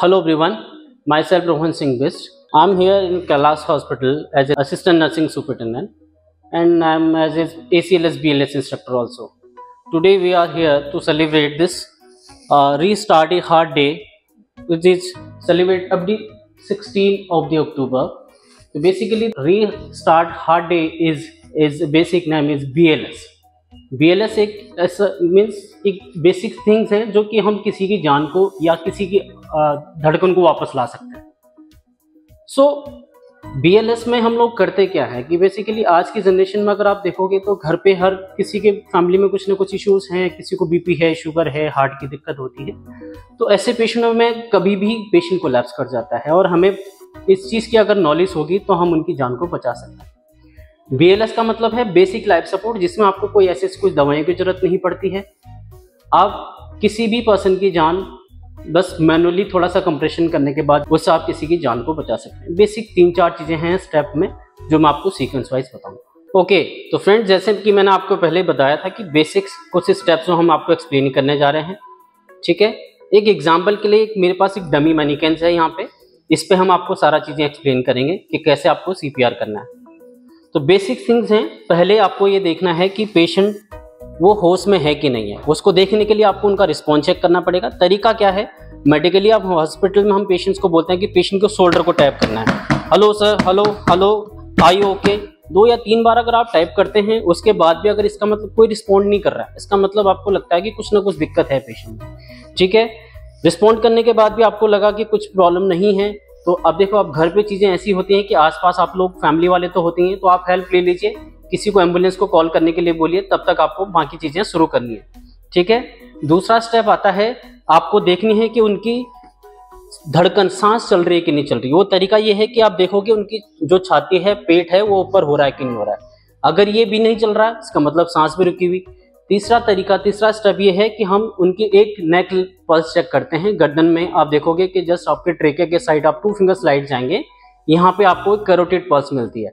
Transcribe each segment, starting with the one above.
Hello everyone, myself Rohan Singh Bist. I'm here in Kailash Hospital as an assistant nursing superintendent and I'm as an ACLS BLS instructor also. Today we are here to celebrate this Restart a Heart Day, which is celebrate up the 16th of the October. So basically Restart Heart Day is basic name is BLS. BLS एक ऐसा means एक basic things हैं जो कि हम किसी की जान को या किसी की धड़कन को वापस ला सकते हैं। सो BLS में हम लोग करते क्या है कि बेसिकली आज की जनरेशन में अगर आप देखोगे तो घर पे हर किसी के फैमिली में कुछ ना कुछ इश्यूज हैं, किसी को बीपी है, शुगर है, हार्ट की दिक्कत होती है। तो ऐसे पेशेंटों में कभी भी पेशेंट कोलैप्स कर जाता है और हमें इस चीज़ की अगर नॉलेज होगी तो हम उनकी जान को बचा सकते हैं। BLS का मतलब है बेसिक लाइफ सपोर्ट, जिसमें आपको कोई ऐसे कुछ दवाइयों की जरूरत नहीं पड़ती है। आप किसी भी पर्सन की जान बस मैनुअली थोड़ा सा कंप्रेशन करने के बाद उससे आप किसी की जान को बचा सकते हैं। बेसिक 3-4 चीज़ें हैं स्टेप में जो मैं आपको सीक्वेंस वाइज बताऊंगा। ओके, तो फ्रेंड्स जैसे कि मैंने आपको पहले बताया था कि बेसिक्स कुछ स्टेप्स जो हम आपको एक्सप्लेन करने जा रहे हैं, ठीक है। एक एग्जाम्पल के लिए मेरे पास एक डमी मैनिकेन्स है यहाँ पे, इस पर हम आपको सारा चीज़ें एक्सप्लेन करेंगे कि कैसे आपको CPR करना है। तो बेसिक थिंग्स हैं, पहले आपको ये देखना है कि पेशेंट वो होश में है कि नहीं है। उसको देखने के लिए आपको उनका रिस्पॉन्स चेक करना पड़ेगा। तरीका क्या है, मेडिकली आप हॉस्पिटल में हम पेशेंट्स को बोलते हैं कि पेशेंट को शोल्डर को टैप करना है। Hello sir, hello hello, are you okay? 2 या 3 बार अगर आप टैप करते हैं उसके बाद भी अगर इसका मतलब कोई रिस्पॉन्ड नहीं कर रहा है, इसका मतलब आपको लगता है कि कुछ ना कुछ दिक्कत है पेशेंट में, ठीक है। रिस्पॉन्ड करने के बाद भी आपको लगा कि कुछ प्रॉब्लम नहीं है, तो अब देखो, अब घर पे चीज़ें ऐसी होती हैं कि आसपास आप लोग फैमिली वाले तो होते हैं, तो आप हेल्प ले लीजिए, किसी को एम्बुलेंस को कॉल करने के लिए बोलिए, तब तक आपको बाकी चीज़ें शुरू करनी है, ठीक है। दूसरा स्टेप आता है, आपको देखनी है कि उनकी धड़कन, सांस चल रही है कि नहीं चल रही। वो तरीका ये है कि आप देखोगे उनकी जो छाती है, पेट है, वो ऊपर हो रहा है कि नहीं हो रहा है। अगर ये भी नहीं चल रहा है, इसका मतलब सांस भी रुकी हुई। तीसरा स्टेप ये है कि हम उनकी एक नेक पल्स चेक करते हैं। गर्दन में आप देखोगे कि जस्ट आपके ट्रेके के साइड आप 2 फिंगर स्लाइड जाएंगे, यहाँ पे आपको एक कैरोटिड पल्स मिलती है।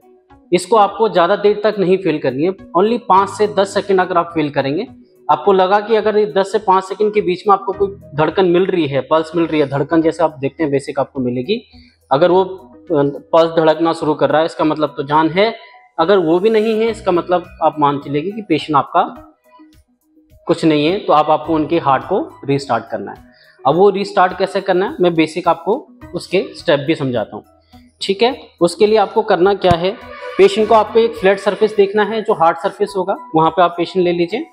इसको आपको ज़्यादा देर तक नहीं फील करनी है, ओनली 5 से 10 सेकंड अगर आप फील करेंगे, आपको लगा कि अगर 10 से 5 सेकंड के बीच में आपको कोई धड़कन मिल रही है, पल्स मिल रही है, धड़कन जैसे आप देखते हैं बेसिक आपको मिलेगी। अगर वो पल्स धड़कना शुरू कर रहा है, इसका मतलब तो जान है। अगर वो भी नहीं है, इसका मतलब आप मान चलेगी कि पेशेंट आपका कुछ नहीं है, तो आपको उनके हार्ट को रीस्टार्ट करना है। अब वो रीस्टार्ट कैसे करना है, मैं बेसिक आपको उसके स्टेप भी समझाता हूँ, ठीक है। उसके लिए आपको करना क्या है, पेशेंट को आपको एक फ्लैट सरफेस देखना है, जो हार्ड सरफेस होगा वहाँ पे आप पेशेंट ले लीजिए,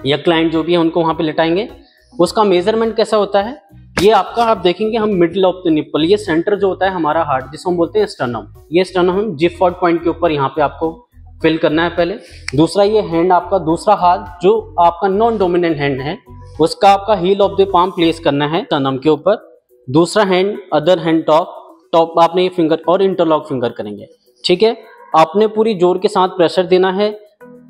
या क्लाइंट जो भी है उनको वहाँ पे लेटाएंगे। उसका मेजरमेंट कैसा होता है, ये आपका आप देखेंगे हम मिडिल ऑफ द निप्पल, ये सेंटर जो होता है हमारा हार्ट, जिसको हम बोलते हैं स्टर्नम, ये स्टर्नम हम जिफॉर्ड पॉइंट के ऊपर यहाँ पे आपको फिल करना है पहले। दूसरा, ये हैंड आपका, दूसरा हाथ जो आपका नॉन डोमिनेंट हैंड है, उसका आपका heel of the palm place करना है स्टर्नम के ऊपर। दूसरा हैंड, अदर हैंड टॉप आपने ये फिंगर और इंटरलॉक फिंगर करेंगे, ठीक है। आपने पूरी जोर के साथ प्रेशर देना है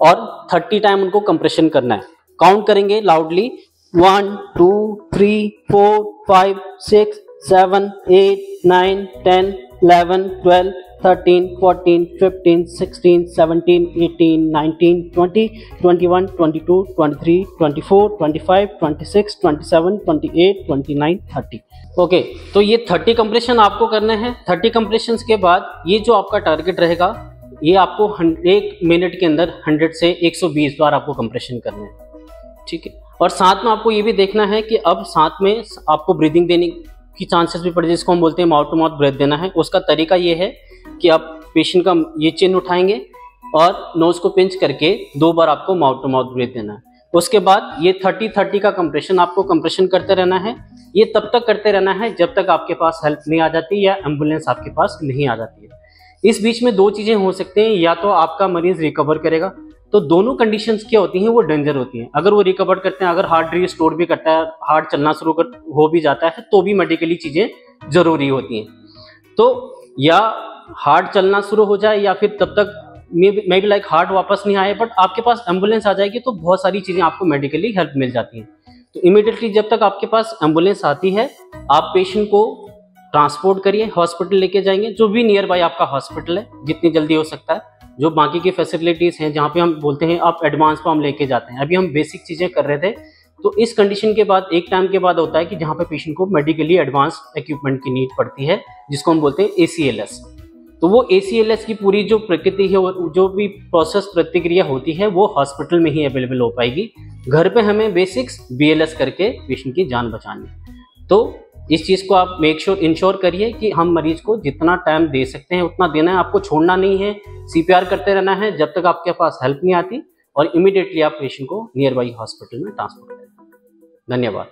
और 30 टाइम उनको कंप्रेशन करना है। काउंट करेंगे लाउडली, 1 2 3 4 5 6 7 8 9 10 11 12 13 14 15 16 17 18 19 20 21 22 23 24 25 26 27 28 29 30। ओके, तो ये 30 कंप्रेशन आपको करने हैं। 30 कंप्रेशन के बाद ये जो आपका टारगेट रहेगा, ये आपको 1 मिनट के अंदर 100 से 120 बार आपको कंप्रेशन करने हैं, ठीक है। और साथ में आपको ये भी देखना है कि अब साथ में आपको ब्रीदिंग देने की चांसेस भी पड़े, जिसको हम बोलते हैं माउथ टू माउथ ब्रेथ देना है। उसका तरीका ये है कि आप पेशेंट का ये चिन उठाएंगे और नोज को पिंच करके 2 बार आपको माउथ टू माउथ ब्रेथ देना है। उसके बाद ये 30 का कंप्रेशन आपको कंप्रेशन करते रहना है। ये तब तक करते रहना है जब तक आपके पास हेल्प नहीं आ जाती या एम्बुलेंस आपके पास नहीं आ जाती है। इस बीच में 2 चीज़ें हो सकती हैं, या तो आपका मरीज रिकवर करेगा, तो दोनों कंडीशंस क्या होती हैं, वो डेंजर होती हैं। अगर वो रिकवर करते हैं, अगर हार्ट रिस्टोर भी करता है, हार्ट चलना शुरू हो भी जाता है, तो भी मेडिकली चीज़ें ज़रूरी होती हैं। तो या हार्ट चलना शुरू हो जाए या फिर तब तक मे बी लाइक हार्ट वापस नहीं आए, बट आपके पास एम्बुलेंस आ जाएगी, तो बहुत सारी चीज़ें आपको मेडिकली हेल्प मिल जाती हैं। तो इमीडिएटली जब तक आपके पास एम्बुलेंस आती है, आप पेशेंट को ट्रांसपोर्ट करिए, हॉस्पिटल लेके जाएंगे, जो भी नियर बाय आपका हॉस्पिटल है, जितनी जल्दी हो सकता है। जो बाकी की फैसिलिटीज़ हैं, जहाँ पे हम बोलते हैं आप एडवांस पे हम लेके जाते हैं। अभी हम बेसिक चीज़ें कर रहे थे तो इस कंडीशन के बाद एक टाइम के बाद होता है कि जहाँ पे पेशेंट को मेडिकली एडवांस इक्विपमेंट की नीड पड़ती है, जिसको हम बोलते हैं ACLS। तो वो ACLS की पूरी जो प्रकृति है और जो भी प्रोसेस प्रतिक्रिया होती है वो हॉस्पिटल में ही अवेलेबल हो पाएगी। घर पे हमें बेसिक्स BLS करके पेशेंट की जान बचानी। तो इस चीज़ को आप इंश्योर करिए कि हम मरीज को जितना टाइम दे सकते हैं उतना देना है, आपको छोड़ना नहीं है, CPR करते रहना है जब तक आपके पास हेल्प नहीं आती, और इमीडिएटली आप पेशेंट को नियर बाई हॉस्पिटल में ट्रांसफर करें। धन्यवाद।